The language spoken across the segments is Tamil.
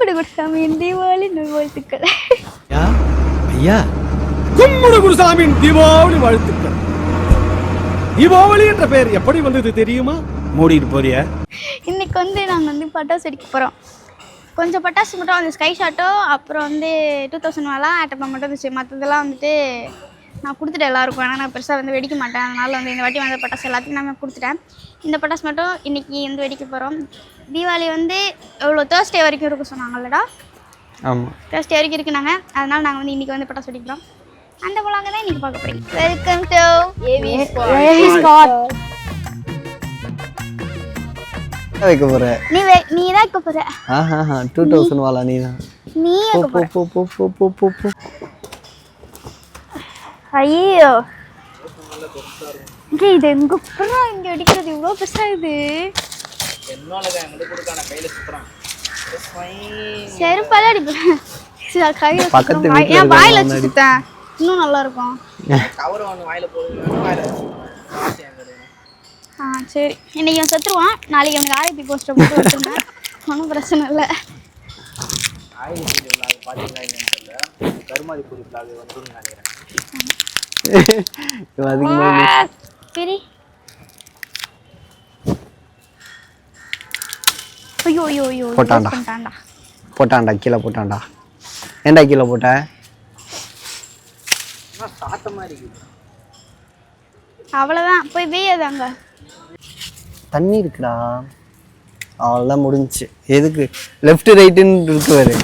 கும்பிடு குருசாமியின் தீபாவளி நல்வாழ்த்துக்கள். ஐயா, கும்பிடு குருசாமியின் தீபாவளி வாழ்த்துக்கள். தீபாவளி என்ற பெயர் எப்படி வந்தது தெரியுமா? மூடிட்டு போறிய. இன்னைக்கு நாங்கள் பட்டாசு வெடிக்க போகிறோம். கொஞ்சம் பட்டாசு மட்டும் அந்த ஸ்கை ஷாட்டோ, அப்புறம் 2000 ஆட்டப்பம் மட்டும் இருந்துச்சு. மற்றதெல்லாம் நான் கொடுத்துட்டேன் எல்லாருக்கும். ஏன்னா நான் பெருசாக வெடிக்க மாட்டேன். அதனால் இந்த வாட்டி வந்த பட்டாசு எல்லாத்தையும் நான் கொடுத்துட்டேன். இந்த பட்டாசு மட்டும் இன்றைக்கி வெடிக்க போகிறோம். தீபாவளி எவ்வளோ தேர்ஸ்டே வரைக்கும் இருக்கும் சொன்னாங்கல்லடா? ஆமாம், தேர்ஸ்டே வரைக்கும் இருக்குனாங்க. அதனால் நாங்கள் இன்றைக்கி பட்டாசு வெடிக்கிறோம். அந்த போலாங்க தான் இன்றைக்கி பார்க்க போகிறேன். Welcome to AV Scott. வைக்க போற நீ தான் வைக்க போற. 2000 வாலா நீ தான். நீ போ. ஐயோ, இது எங்க அப்புறம் இங்க அடிக்கிறது இவ்வளோ பெருசா இது. செருப்பால அடிப்பேன். வாயில வச்சுட்டேன், இன்னும் நல்லா இருக்கும். சரி, இன்னைக்கு அவன் செத்துருவான். நாளைக்கு அவனுக்கு ஆர்ஐபி போஸ்டர் போட்டு வச்சிருந்தேன். ஒன்றும் பிரச்சனை இல்லை. சரி, ஐயோ ஐயோ ஐயோ, போட்டான்டா கீழே போட்டான்டா. ஏன்டா கீழே போட்ட? அவ்வளோதான், போய் வெய்யாதாங்க. தண்ணி இருக்குடா, அவ்வளோதான் முடிஞ்சிச்சு. எதுக்கு லெஃப்ட் ரைட்டுன்னு இருக்கு வேறு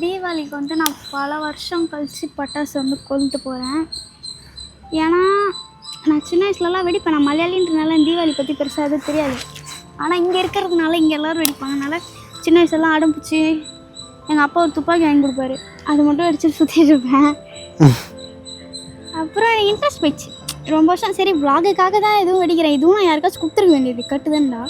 தீபாவளிக்கு நான் பல வருஷம் கழித்து பட்டாசு கொளுத்து போகிறேன். ஏன்னா நான் சின்ன வயசுலலாம் வெடிப்பேன். நான் மலையாளின்றனால தீபாவளி பற்றி பெருசாக எதுவும் தெரியாது. ஆனால் இங்கே இருக்கிறதுனால இங்கே எல்லோரும் வெடிப்பாங்கனால சின்ன வயசுலாம் ஆரம்பிச்சு எங்கள் அப்பா ஒரு துப்பாக்கி வாங்கி கொடுப்பாரு. அது மட்டும் அடிச்சுட்டு சுற்றிட்டு இருப்பேன். அப்புறம் எனக்கு இன்ட்ரெஸ்ட் போயிடுச்சு ரொம்ப வருஷம். சரி, விளாகுக்காக தான் எதுவும் வெடிக்கிறேன், இதுவும் நான் யாருக்காச்சும் கொடுத்துருக்க வேண்டியது கட்டுதான்டா.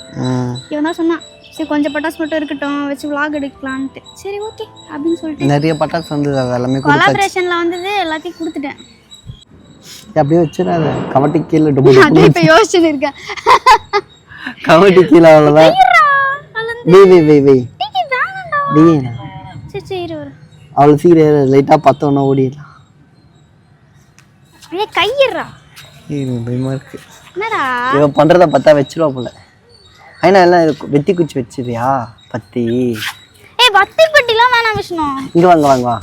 இவன் தான் சொன்னான், சரி கொஞ்சம் பட்டாசு மட்டும் இருக்கட்டும், வச்சு விளாக் எடுக்கலான்ட்டு. சரி ஓகே அப்படின்னு சொல்லிட்டு நிறைய பட்டாசு வந்தது. அது எல்லாமே கொலாபரேஷன்ல எல்லாத்தையும் கொடுத்துட்டேன். அப்படியே வச்சிடாத, கவட்டி கீழே இப்போ யோசிச்சுன்னு இருக்கேன். கவட்டி கீழே அவ்வளோதான். அவ்வளோ சீக்கிரம் லைட்டாக பார்த்தோன்னா ஓடிடலாம். கையிடுறா, பயமா இருக்கு. என்னடா இவன் பண்றத பார்த்தா வச்சிருவா போல. ஐனா எல்லாம் வெட்டி குச்சி வச்சிருவியா? பத்தி பத்தி பட்டிலாம் வேணாம் விஷ்ணு. இங்க வாங்க வா.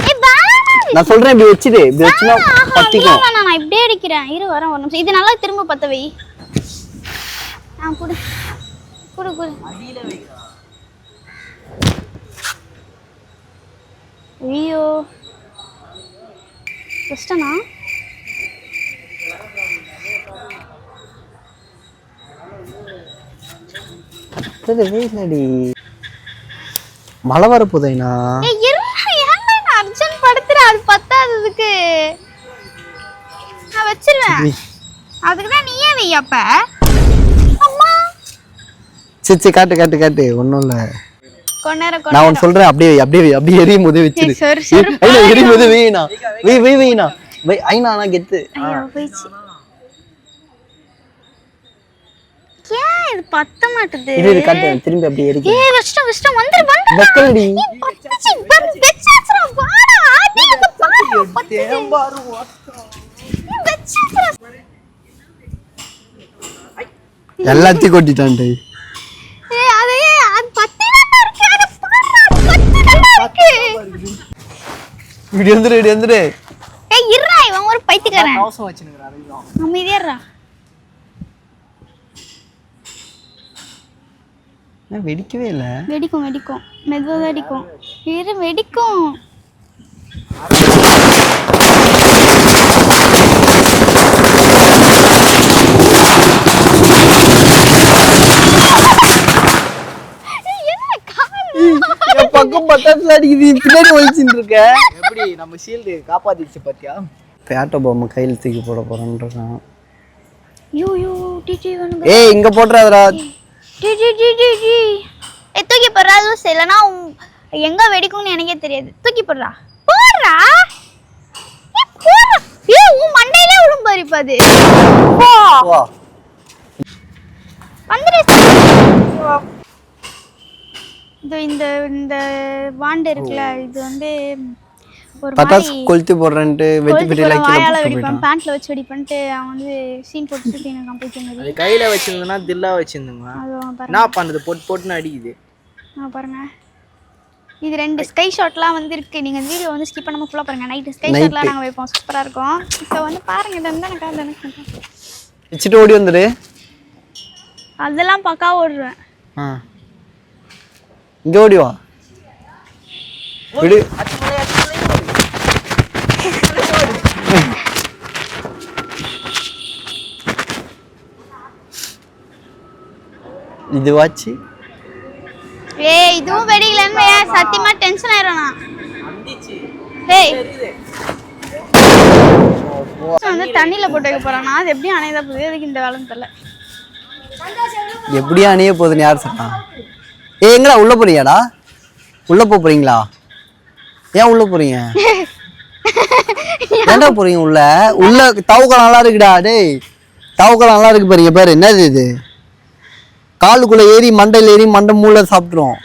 நான் சொல்றேன், இப்படி வச்சிரு. இப்படி வச்சினா பத்திக்கும். நான் இப்படியே அடிக்கிறேன். இரு வரேன் ஒரு நிமிஷம். இது நல்லா திரும்ப பத்த வை. குடு குடு குடு. ஐயோ கஷ்டமா. மழை வர போதைனா அர்ஜென்ட் படுத்துற. அது பத்தாததுக்கு நான் வச்சிருவேன். அதுக்குதான் நீயே வை. அப்ப சிச்சி காட்டு ஒன்றும் இல்லை. நான் ஒன்று சொல்றேன், அப்படியே எரியும் போதே வச்சிரு. எரியும் போது வெயினா ஐனா நான் கெத்து. இது பத்த மாட்டேது. இது காட்டு, திரும்பி அப்படியே எரிக்கு. விஷ்டம் வந்துரு வெக்கலடி. எல்லாத்தையும் கொட்டிட்டான்டே. இப்படி வந்துரு. ஏய் இருடா, இவன் ஒரு பைத்தியக்காரன். அவசரம் வச்சினுங்கறாரு. அமைதியா இருடா. நான் வெடிக்கவே இல்ல. வெடிக்கும் மெதுவா வெடிக்கும். இரு வெடிக்கும். பக்கம் பட்டாசுல அடிக்குது, பின்னாடி ஒளிச்சிட்டு இருக்க. எப்படி நம்ம ஷீல்டு காப்பாத்திச்சு பாத்தியா? பேட்டோ பொம்மை கையில தூக்கி போட போறேன்றான். ஏய் இங்க போட்றாதடா. தூக்கி போடுறா. லூஸ் இல்லைன்னா எங்க வெடிக்கும்னு எனக்கே தெரியாது. தூக்கி போடுறா. உன் மண்டையிலே விழும் பாரு. இப்ப அது வந்துரு. இந்த இந்த வாண்டு இருக்குல்ல இது வந்து ஒரு பட்டாசு மாதிரி கொளுத்தி போடுறேன்ட்டு வெட்டி பெட்டி லைக் வாயால வெடிப்பேன் பேண்ட்ல வச்சு வெடிப்பேன்ட்டு அவன் வந்து சீன் போட்டு சுத்திங்க கம்ப்ளீட் மாதிரி அது கையில வச்சிருந்தனா தில்லா வச்சிருந்தங்க அது பாருங்க என்ன பண்ணுது போட்டுன்னு அடிக்குது பாருங்க இது 2 ஸ்கை ஷாட்லாம் வந்து இருக்கு நீங்க இந்த வீடியோ வந்து ஸ்கிப் பண்ணாம ஃபுல்லா பாருங்க நைட் ஸ்கை ஷாட்லாம் நாங்க வைப்போம் சூப்பரா இருக்கும் சோ வந்து பாருங்க இது வந்து எனக்கு வச்சிட்டு ஓடி வந்துரு அதெல்லாம் பக்கா ஓடுறேன் இங்க ஓடி வா விடு இது வாச்சு ஏய் இதுவும் வெடிக்கலன்னு சத்தியமா டென்ஷன் ஆயிரும் நான் ஏய் வந்து தண்ணியில போட்டு வைக்க போறான் நான் அது எப்படி அணையதா போகுது எதுக்கு இந்த வேலைன்னு தெரியல எப்படியா அணைய போகுதுன்னு யார் சொன்னா எங்கடா உள்ள போறீங்கடா உள்ள போறீங்களா ஏன் உள்ள போறீங்க ஏன்டா போறீங்க உள்ள உள்ள தவக்கல் நல்லா இருக்குடா டேய் தவக்கல் நல்லா இருக்கு பாருங்க பாரு என்னது இது காலுக்குள்ள ஏறி மண்டையில் ஏறி மண்டை மூளை சாப்பிட்டுரும்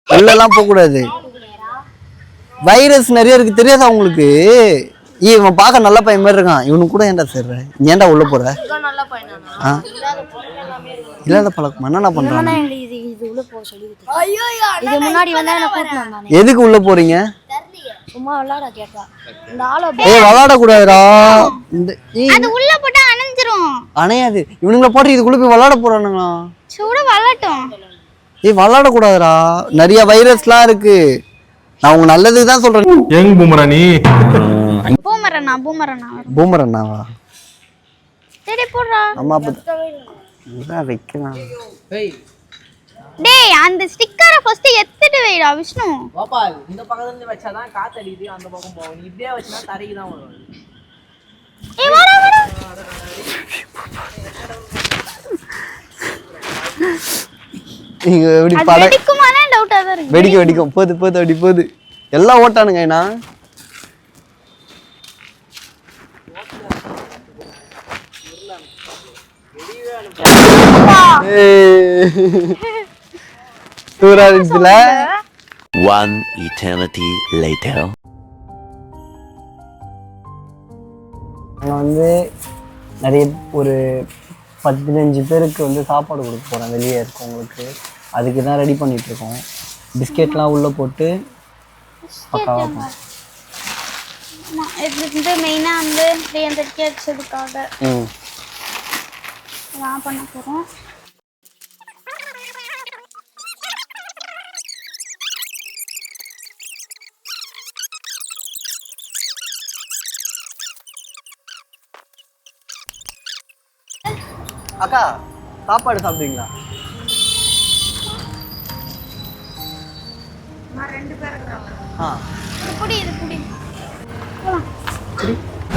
உள்ளெல்லாம் போக கூடாது வைரஸ் நிறைய இருக்கு தெரியாதா உங்களுக்கு இவன் பார்க்க நல்ல பையன் மாதிரி இருக்கான் இவனுக்கு கூட ஏன்டா சேர்ற ஏன்டா உள்ள போற இல்லாத பழக்கம் என்ன பண்றாங்க எதுக்கு உள்ள போறீங்க விளையாட கூடாதுடா அது உள்ள போட்டா அணைஞ்சிரும் அணையாது இவனுங்களை போட்டு இதுக்குள்ள போய் விளையாட போறானுங்களா சூட விளையாட்டும் விளையாட கூடாதுடா நிறைய வைரஸ்லாம் இருக்கு நான் உங்க நல்லதுக்கு தான் சொல்றேன் எங்க பூமரா நீ பூமரண்ணாவா சரி போடுறா அம்மா அப்பா வைக்கலாம் டேய் அந்த ஸ்டிக்கரை ஃபர்ஸ்ட் எடுத்துட்டு வைடா விஷ்ணு பாப்பா இந்த பக்கத்துல இருந்து வச்சாதான் காத்து அடிக்குது அந்த பக்கம் போகும் நீ இப்படியே வச்சனா தரைக்கு தான் வரும் ஏய் வாடா வாடா நீங்க எப்படி அது வெடிக்குமானே டவுட்டா தான் இருக்கு வெடிக்கும் போது அப்படி போகுது எல்லாம் ஓட்டானுங்க என்ன தூரா இருந்துச்சுல One eternity later. நான் வந்து நிறைய ஒரு 15 பேருக்கு வந்து சாப்பாடு கொடுக்க போகிறேன் வெளியே இருக்கவங்களுக்கு அதுக்கு தான் ரெடி பண்ணிகிட்ருக்கோம் பிஸ்கெட்லாம் உள்ளே போட்டு பக்காவாக இது மெயினாக வந்து 300 வச்சதுக்காக நான் பண்ண போகிறோம் அக்கா சாப்பாடு சாப்பிடுவீங்களா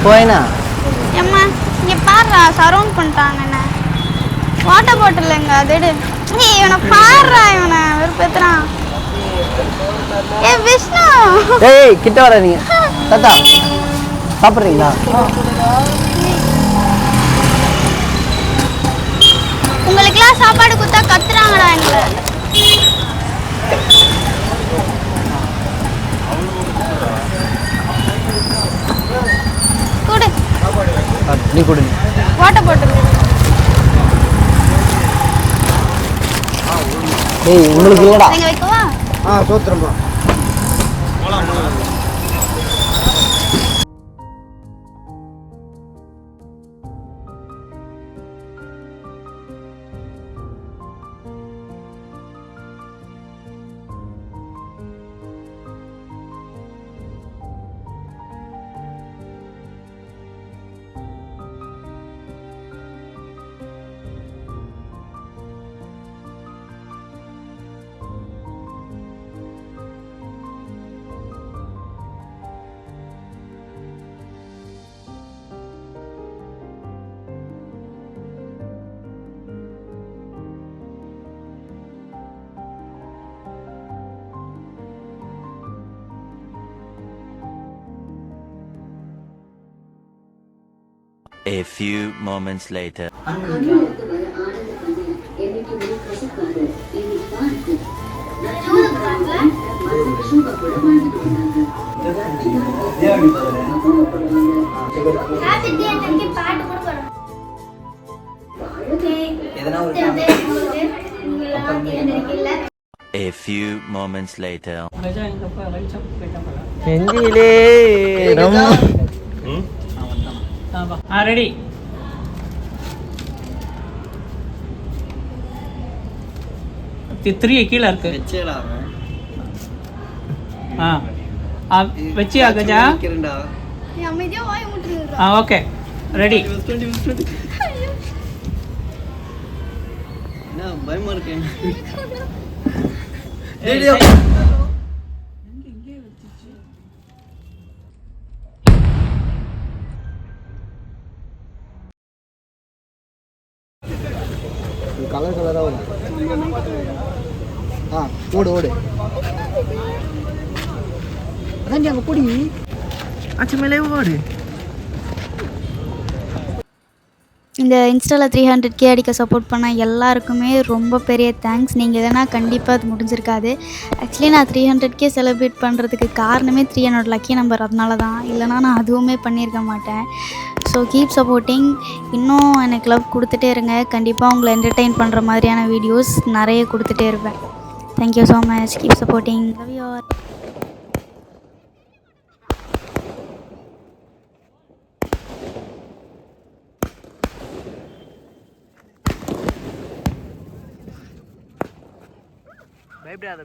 போயினா ஏம்மா இங்கே பாடுறா சரௌண்ட் பண்ணிட்டாங்க என்ன வாட்டர் பாட்டில் எங்க அது எடு ஏய் இவனை பாடுறா இவனை வெறுப்பேத்துறான் ஏ விஷ்ணு ஏய் கிட்ட வராதீங்க தாத்தா சாப்பிட்றீங்களா உங்களுக்குலாம் சாப்பாடு கொடுத்தா கத்துறாங்கடா எங்களை கொடு நீ கொடுங்க வாட்டர் பாட்டில் ஏய் உங்களுக்கு இல்லடா நீங்க வைக்கவா சோத்திரம்பா A few moments later. A few moments later. நெஞ்சிலே ரெடி த்ரீ கீழே இருக்கு வச்சியா கஜா நீ அமைதியாக வாய் முட்டுறா. ஓகே ரெடி பயமா இருக்கு. கலர் கலராக வரும். ஓடு ஓடு. அதான் அங்கே போடி ஆச்சு மேலே ஓடு. இந்த இன்ஸ்டாவில் 300K அடிக்க சப்போர்ட் பண்ண எல்லாருக்குமே ரொம்ப பெரிய தேங்க்ஸ். நீங்கள் எதனா கண்டிப்பாக அது முடிஞ்சிருக்காது. ஆக்சுவலி நான் 300K செலிப்ரேட் பண்ணுறதுக்கு காரணமே 300 லக்கி நம்பர், அதனால தான். இல்லைனா நான் அதுவுமே பண்ணியிருக்க மாட்டேன். So keep supporting. இன்னும் எனக்கு லவ் கொடுத்துட்டே இருங்க. கண்டிப்பாக உங்களை என்டர்டெயின் பண்ணுற மாதிரியான வீடியோஸ் நிறைய கொடுத்துட்டே இருப்பேன். Thank you so much. Keep supporting. Love you all. பயப்படாத.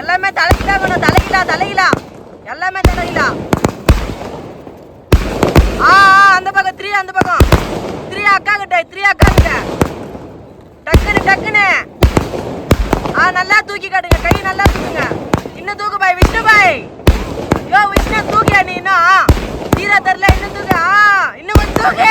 எல்லாமே தலையிலா எல்லாமே தலையிலா. அந்த பக்கம் 3 அந்த பக்கம் 3 அக்கா கிட்ட டக்குன்னு நல்லா தூக்கி காட்டுங்க. கை நல்லா தூக்குங்க. இன்னும் தூக்கு பாய். விஷ்ணு பாய், யோ விஷ்ணு தூக்கியா நீ? இன்னும் தீரா தெரியல. இன்னும் தூக்கு. இன்னும் கொஞ்சம் தூக்கு.